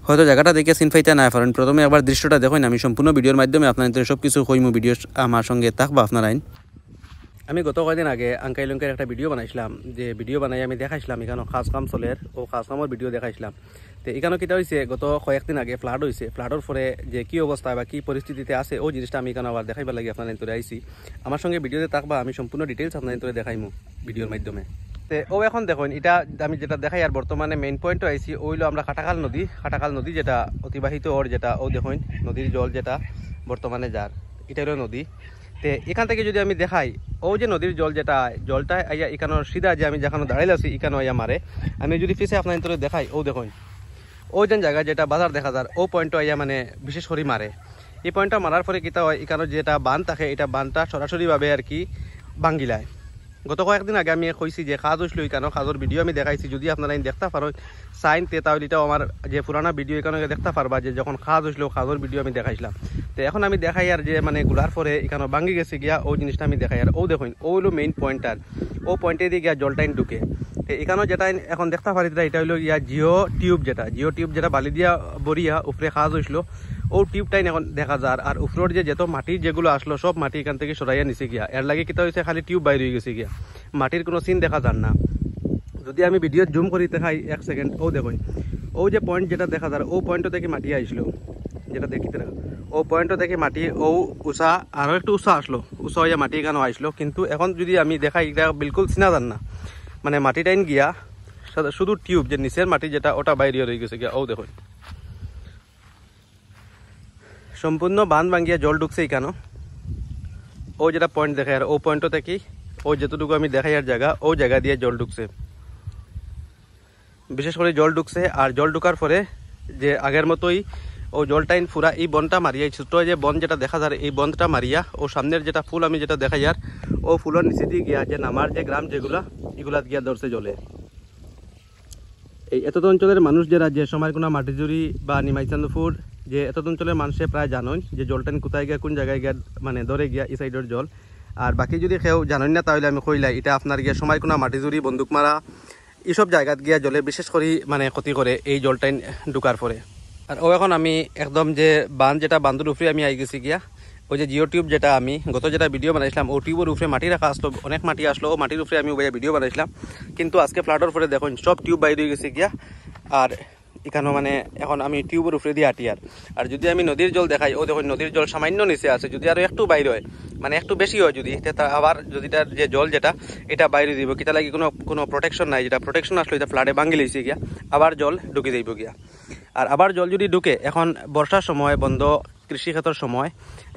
হয়তো জায়গাটা দেখে চিন পাইতে না পারেন, প্রথমে একবার দৃশ্যটা দেখুন, আমি সম্পূর্ণ ভিডিওর মাধ্যমে আপনাদের সব কিছু কইমু, ভিডিও আমার সঙ্গে থাকবা আপনারা। আমি গত কয়েকদিন আগে আঙ্কাই লঙ্কের একটা ভিডিও বানাইছিলাম, যে ভিডিও বানাই আমি দেখাইছিলাম এখানে খাস কাম চলের ও খাস কামের ভিডিও দেখাইছিলাম। তো এখানে কিটা হয়েছে, গত কয়েকদিন আগে ফ্লাড হয়েছে, ফ্লাডের পরে যে কি অবস্থা বা কি পরিস্থিতিতে আছে ও জিনিসটা আমি এখানে আবার দেখাইবার লাগে আপনার তোরে আইসি। আমার সঙ্গে ভিডিওতে থাকবা, আমি সম্পূর্ণ ডিটেলস আপনার তোরে দেখাইমু ভিডিওর মাধ্যমে। তো ও এখন দেখুন, এটা আমি যেটা দেখাই আর বর্তমানে মেইন পয়েন্টও আইসি, ওইলো আমরা খাটাকাল নদী যেটা অতিবাহিত ওর যেটা ও দেখুন নদীর জল যেটা বর্তমানে যার, এটা হলো নদী। তো এখান থেকে যদি আমি দেখাই, ও যে নদীর জল যেটা জলটা আইয়া এখানে সিধা যে আমি যেখানে দাঁড়াইলে আছি এখানে আইয়া মারে। আমি যদি পিছিয়ে আপনার তোরে দেখাই, ও দেখুন ও যেন জায়গা যেটা বাজার দেখা যায় ও পয়েন্টটা আইয়া মানে বিশেষ করে মারে। এই পয়েন্টটা মারার পরে কিতা হয়, এখানে যেটা বান থাকে এটা বানটা সরাসরিভাবে আর কি ভাঙ্গিলায়। গত কয়েকদিন আগে আমি কইছি যে খাজ হইছিল এখানে, খাজর ভিডিও আমি দেখাইছি, যদি আপনারা দেখতে পারো সাইন তে তাহলে এটাও আমার যে পুরানা ভিডিও এখানে দেখতে পারবা যে যখন খাজ হইছিল খাজর ভিডিও আমি দেখাইছিলাম। তো এখন আমি দেখাই আর যে মানে গুলার পরে এখানে ভাঙ্গি গেছে গিয়া ও জিনিসটা আমি দেখাই। আর ও দেখুন ও হলো মেইন পয়েন্টার, ও পয়েন্টে দিয়ে গিয়া জলটাইন ঢুকে। তো এখানেও যেটা এখন দেখতে পারি এটা হলো ইয়া জিও টিউব যেটা বালি দিয়া বরিয়া উপরে খাজ হয়েছিল, ও টিউবটাই এখন দেখা যায়। আর উপরের যে যত মাটি যেগুলো আসলো সব মাটি এখান থেকে সরাইয়া নিচে গিয়া, এর লাগে কিতা হয়েছে খালি টিউব বাইরে হয়ে গেছে গিয়া, মাটির কোনো সিন দেখা যান না। যদি আমি ভিডিও জুম করি দেখাই এক সেকেন্ড, ও দেখুন ও যে পয়েন্ট যেটা দেখা যায় ও পয়েন্ট থেকে মাটি আসলো, যেটা দেখিতে না ও পয়েন্ট থেকে মাটি ও উষা আরও একটু উষা আসলো, উষা হইয়া মাটি এখানে আসলো। কিন্তু এখন যদি আমি দেখাই এটা বিলকুল চিনা যান না, মানে মাটি টাইন গিয়া শুধু টিউব যে নিচের মাটি যেটা ওটা বাইরে রয়ে গেছে গিয়া। ও দেখুন সম্পূর্ণ বাঁধ ভাঙ্গিয়া জল ঢুকছে এখানে। ও যেটা পয়েন্ট দেখায় আর ও পয়েন্ট থেকে ও যতটুকু আমি দেখাই আর জায়গা ও জায়গা দিয়ে জল ঢুকছে, বিশেষ করে জল ঢুকছে। আর জল ঢুকার পরে যে আগের মতোই ও জলটাইন পুরা এই বনটা মারিয়া, ছোট যে বন যেটা দেখা যায় এই বনটা মারিয়া ও সামনের যেটা ফুল আমি যেটা দেখাই আর ও ফুলের নিচে দিয়ে গিয়া যে নামার যে গ্রাম যেগুলা এগুলা গিয়া ধরছে জলে। এই এত অঞ্চলের মানুষ যারা যে সময় কোনো মাটিজুরি বা নিমাইচান্দপুর যে এত অঞ্চলের মানুষে প্রায় জানেন যে জলটাইন কোথায় গিয়া কোন জায়গায় গিয়া মানে ধরে গিয়া এই সাইডের জল। আর বাকি যদি কেউ জানেন না তাহলে আমি কইলাই এটা আপনার গিয়া সময় কোনো মাটিজুরি বন্দুক মারা এইসব জায়গাত গিয়া জলে বিশেষ করে মানে ক্ষতি করে এই জলটাইন ঢুকার পরে। আর ও এখন আমি একদম যে বাঁধ যেটা বান্ধুর উপরে আমি আই গেছি গিয়া, ওই যে জিও টিউব যেটা আমি গত যেটা ভিডিও বানাইছিলাম ও টিউবের উপরে মাটি রাখা আসলো, অনেক মাটি আসলো, ও মাটির উপরে আমি ভিডিও বানাইছিলাম। কিন্তু আজকে ফ্লাডের পরে দেখুন সব টিউব বাইরে হয়ে গেছে গিয়া। আর এখানেও মানে এখন আমি টিউবের উপরে দিয়ে আটি। আর যদি আমি নদীর জল দেখাই, ও দেখুন নদীর জল সামান্য নিচে আছে, যদি আরো একটু বাইরে হয় মানে একটু বেশি হয় যদি আবার যদি তার যে জল যেটা এটা বাইরে দিব, কিতা লাগে কোনো প্রোটেকশন নাই, যেটা প্রোটেকশন আসলো এটা ফ্লাডে ভাঙ্গি লইছে গিয়া, আবার জল ঢুকে যাইব গিয়া। আর আবার জল যদি ঢুকে, এখন বর্ষার সময় বন্ধ, কৃষিক্ষেত্রের সময়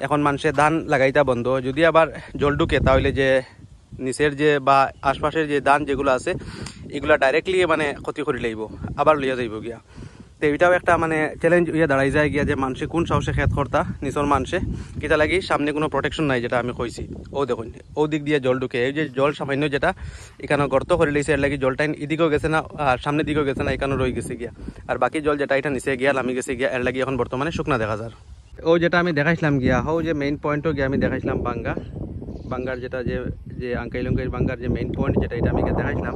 এখন মানুষের ধান লাগাইতা বন্ধ, যদি আবার জল ঢুকে তাহলে যে নিচের যে বা আশপাশের যে ধান যেগুলো আছে এগুলা ডাইরেক্টলি মানে ক্ষতি করে লইব, আবার লইয়া যাইব গিয়া। তো এটাও একটা মানে চ্যালেঞ্জ ইয়ে দাঁড়াই যায় গিয়া যে মানুষে কোন সাহসে খেত কর্তা নিচর মানুষে কিতা লাগি সামনে কোনো প্রোটেকশন নাই, যেটা আমি কইছি। ও দেখুন ও দিক দিয়ে জল ঢুকে, এই যে জল সামান্য যেটা এখানে গর্ত করে লইছে এর লাগি জলটা এদিকেও গেছে না আর সামনের দিকেও গেছে না, এখানে রয়ে গেছে গিয়া। আর বাকি জল যেটা এটা নিচে গিয়া নামি গেছে গিয়া, এর লাগি এখন বর্তমানে শুকনা দেখা যায়। ও যেটা আমি দেখাইছিলাম গিয়া ও যে মেইন পয়েন্টও গিয়া আমি দেখাইছিলাম বাঙ্গার যেটা যে আঙ্কাই লঙ্কাই বাঙ্গার যে মেইন পয়েন্ট যেটা এটা আমি দেখাইছিলাম।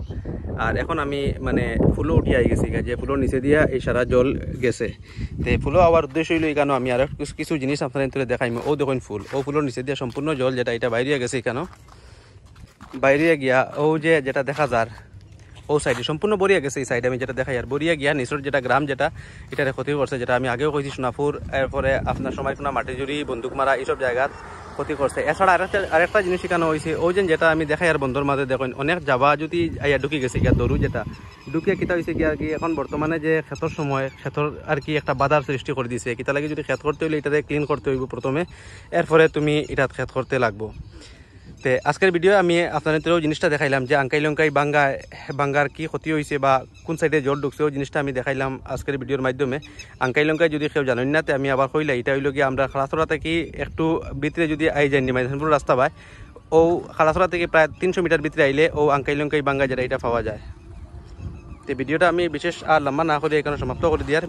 আর এখন আমি মানে ফুলও উঠে আই গেছি যে ফুলের নিচে দিয়া এই সারা জল গেছে। তো ফুলও আবার উদ্দেশ্য হইল এখানে আমি আর কিছু জিনিস আপনার দেখাইম। ও দেখুন ফুল, ও ফুলের নিচে দিয়া সম্পূর্ণ জল যেটা এটা বাইরে গেছে এখানেও বাইরে গিয়া ও যেটা দেখা যার ও সাইডে সম্পূর্ণ বরিয়া গেছে। এই সাইডে আমি যেটা দেখাই আর বরিয়া গিয়া নিচের যেটা গ্রাম যেটা এটারে ক্ষতি করছে, যেটা আমি আগেও কইছি সোনাপুর, এরপরে আপনার সময় কোনো মাটিজুরি বন্দুক মারা এইসব জায়গার ক্ষতি করছে। এছাড়া আরেকটা জিনিস এখানে হয়েছে, ওই যেটা আমি দেখাই আর বন্ধুর মাঝে দেখুন অনেক যাবা যদি আইয়া ঢুকি গেছে গিয়া দরু যেটা ঢুকিয়া কিতা হয়েছে গিয়া আর কি এখন বর্তমানে যে ক্ষেতর সময় ক্ষেতর আর কি একটা বাধার সৃষ্টি করে দিছে। কিতা লাগে যদি ক্ষেত করতে হইলে এটাতে ক্লিন করতে হইব প্রথমে, এরপরে তুমি এটা ক্ষেত করতে লাগবো। তো আজকের ভিডিও আমি আপনাদেরও জিনিসটা দেখাইলাম যে আঙ্কাই লঙ্কাই বাঙ্গার কি ক্ষতি হয়েছে বা কোন সাইডে জল ঢুকছে ওই জিনিসটা আমি দেখাইলাম আজকের ভিডিওর মাধ্যমে। আঙ্কাই লঙ্কাই যদি কেউ জানেন না তো আমি আবার কইলা এটা হইল গিয়ে আমরা খালাসরা থেকে একটু ভিতরে যদি আই যাই নিমাইধানপুর রাস্তা পায়, ও খালাসরা থেকে প্রায় 300 মিটার ভিতরে আইলে ও আঙ্কাই লঙ্কাই বাঙ্গা যেটা এটা পাওয়া যায়। তো ভিডিওটা আমি বিশেষ আর লম্বা না করে এখানে সমাপ্ত করে দিয়ার।